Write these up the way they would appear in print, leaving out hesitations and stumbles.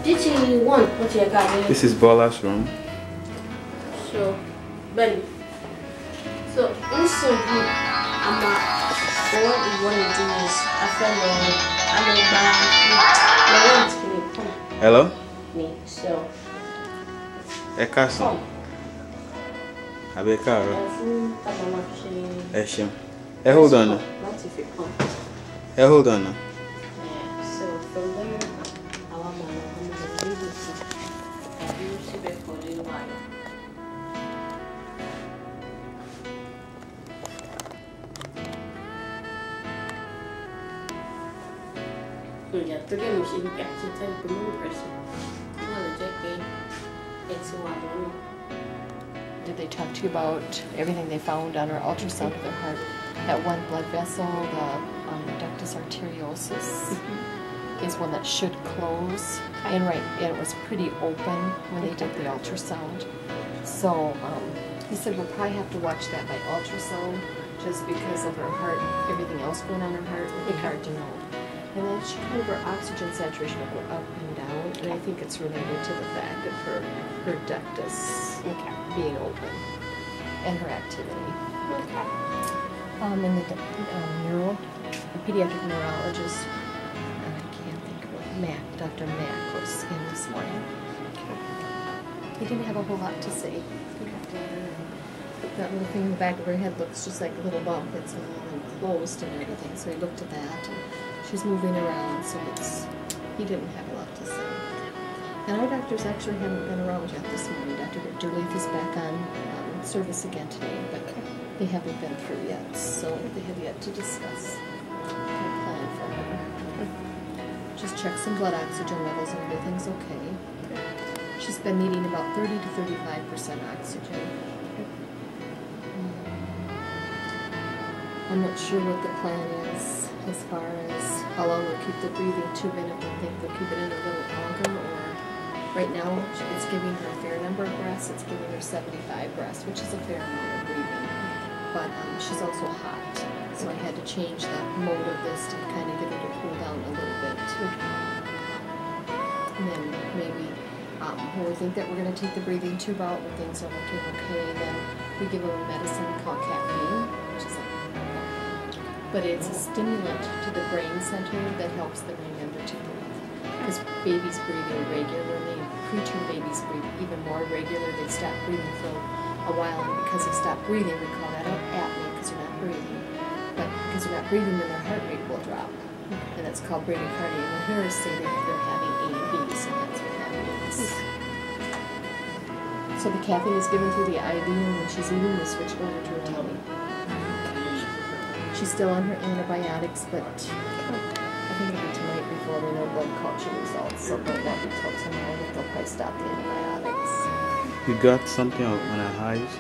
DT1, what you got? This is Bola's room. So, Benny. So, instantly, what you want to do is, Hello? Me, so. Ekason. Abekaro. Eshim. Hold on. Hold on. So, from there, I want my for a little while. Yeah, today we should get to tell the new person. Did they talk to you about everything they found on her ultrasound of her heart? That one blood vessel, the ductus arteriosus, is one that should close. And it was pretty open when they did the ultrasound. So he said we'll probably have to watch that by ultrasound, just because of her heart, everything else going on in her heart. It'll be hard to know. And then her oxygen saturation will go up and down, and I think it's related to the fact of her ductus being open and her activity. And the pediatric neurologist, I can't think of what, Dr. Mack was in this morning. He didn't have a whole lot to say. That little thing in the back of her head looks just like a little bump. It's all enclosed and everything, so he looked at that. And she's moving around, so he didn't have a lot to say. And our doctors actually haven't been around yet this morning. Dr. Durleaf is back on service again today, but they haven't been through yet, so they have yet to discuss their plan for her. Just check some blood oxygen levels and everything's okay. She's been needing about 30 to 35% oxygen. I'm not sure what the plan is as far as how long we'll keep the breathing tube in. If we think we'll keep it in a little longer, or right now it's giving her a fair number of breaths. It's giving her 75 breaths, which is a fair amount of breathing. But she's also hot, so I had to change the mode of this to kind of get her to cool down a little bit. And then maybe when we think that we're going to take the breathing tube out, when things are looking okay, then we give her a medicine called caffeine, which is but it's a stimulant to the brain center that helps them remember to breathe. Because babies breathe irregularly, preterm babies breathe even more regular. They stop breathing for a while, and because they stop breathing, we call that apnea because they're not breathing. But because they're not breathing, then their heart rate will drop. And that's called bradycardia. And the nurse say that they're having A and B, so that's what that means. So the caffeine is given through the IV, and when she's eating, we switch over to her tummy. She's still on her antibiotics, but I think it'll be tonight before we know blood culture results, so it might not be till tomorrow that they'll probably stop the antibiotics. You got something on her eyes?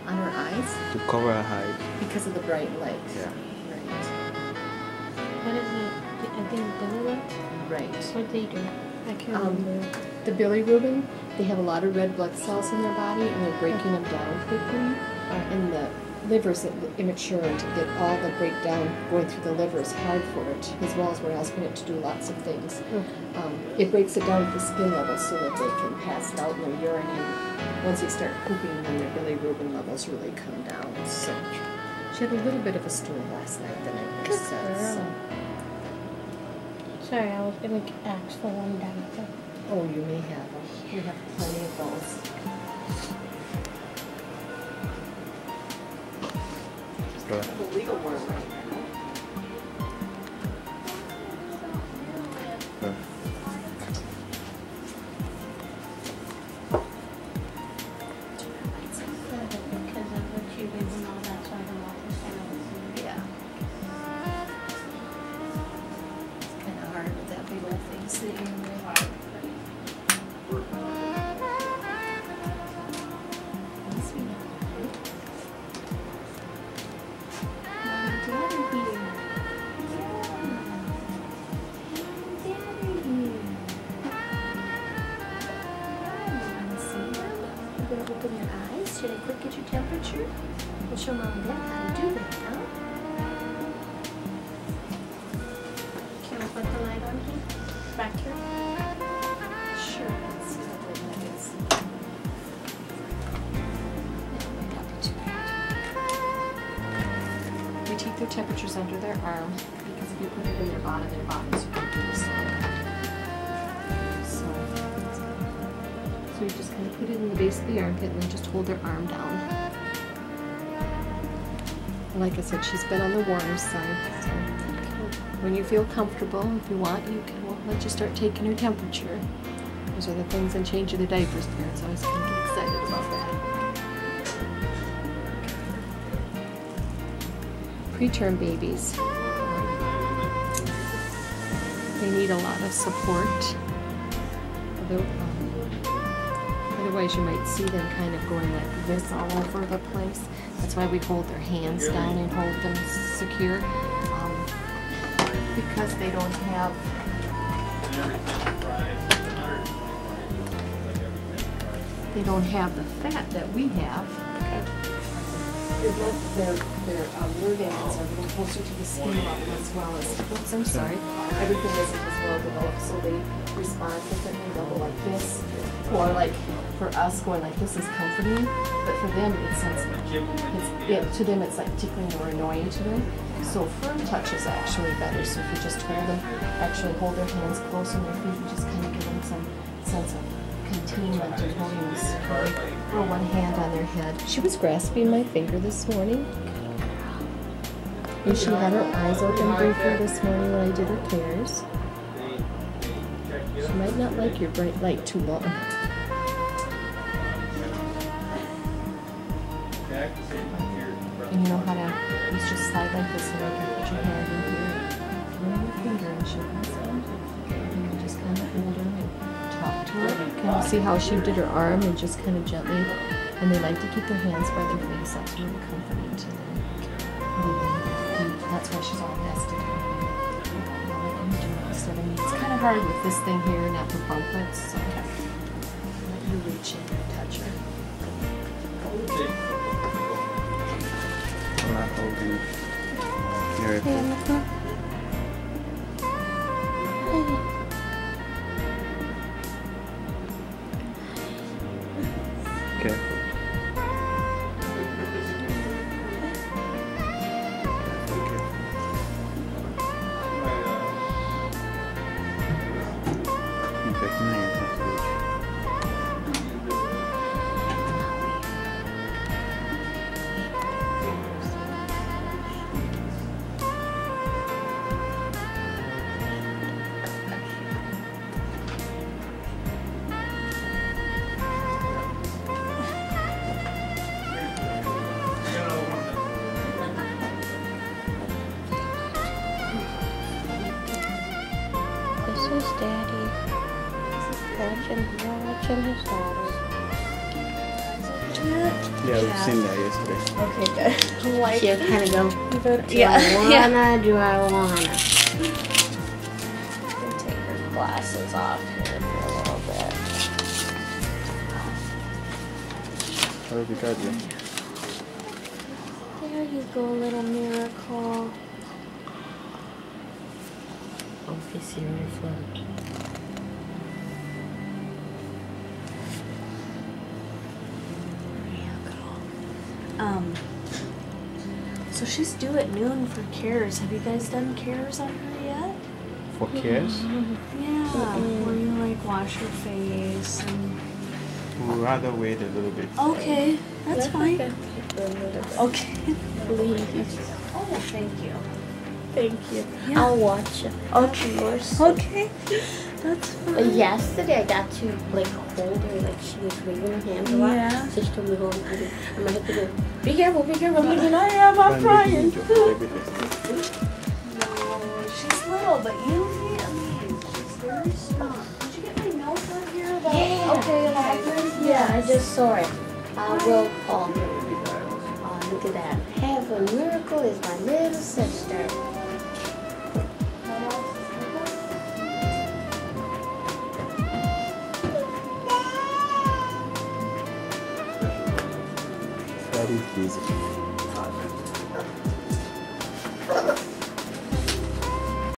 On her eyes? To cover her eyes. Because of the bright light. Yeah. Right. What is it? I think bilirubin? Right. What do they do? I can't remember. The bilirubin, they have a lot of red blood cells in their body, and they're breaking them down quickly. And the liver is immature, and to get all the breakdown going through the liver is hard for it, as well as we're asking it to do lots of things. It breaks it down at the skin level so that they can pass it out in their urine, and once they start pooping, then their bilirubin levels really come down. So she had a little bit of a stool last night, the night nurse said. So. Sorry, I was going to ask for one diaper. Oh, you may have them. We have plenty of those. Right. The legal word right now. Right. Because of what you did and all that, so I don't want to say Yeah. It's kind of hard with that big old thing sitting in there. Open your eyes. Should I quick get your temperature? We'll show Mom and Dad how to do that now. Can I put the light on here? back here? Sure. Let's see how big that is. That might not be too bad. We take their temperatures under their arm because if you put it in their bottoms are going to be slow. So you just kind of put it in the base of the armpit and then just hold their arm down. Like I said, she's been on the warmer side. So when you feel comfortable, if you want, you can let you start taking her temperature. Those are the things and changing their diapers. Parents always kind of get excited about that. Preterm babies. They need a lot of support. Otherwise you might see them kind of going like this all over the place. That's why we hold their hands down and hold them secure. Because they don't have the fat that we have. Their nerve ends are a little closer to the skin level as well as, oops, I'm sorry, everything isn't as well developed, so they respond differently. They'll go like this, or like for us going like this is comforting, but for them it's sensitive. To them it's like tickling or annoying to them. So firm touch is actually better. So if you just hold them, actually hold their hands close on their feet, and just kind of give them some sense of containment and holding them secure. Or one hand on their head. She was grasping my finger this morning. And she had her eyes open briefly this morning when I did her cares. She might not like your bright light too long. And you know how to use just slide like this, so you can put your hand in here and run your finger and she comes out. And you just kind of hold her and talk to her. Kind of see how she did her arm and just kind of gently. And they like to keep their hands by their face. That's really comforting to them. And that's why she's all nested. It's kind of hard with this thing here and at the bumplets. So let you reach in and touch her. I'm not holding your careful. Daddy watching his daughter. Yeah, we've seen that yesterday. Okay, good. Like, She'll kind of go, do I wanna? Take her glasses off here for a little bit. How did you cut you? There you go, little miracle. Focus your foot. So she's due at noon for cares. Have you guys done cares on her yet? For cares? Yeah, where you like wash her face and... We'd rather wait a little bit. Okay, that's fine. Okay. Please. Oh, thank you. Thank you. Yeah. I'll watch it. Okay. Of course. Okay. That's fine. Yesterday I got to like hold her, like she was waving her hands a lot. Yeah. So she told me, hold her. I'm gonna have to go, be careful, be careful. I'm like, I am, I'm Trying to trying. make it easy. No, she's little, but you, I mean, she's very smart. Did you get my note right here about okay, Aladdin? Yeah, I just saw it. I will call her. Look at that. Have a miracle is my little sister.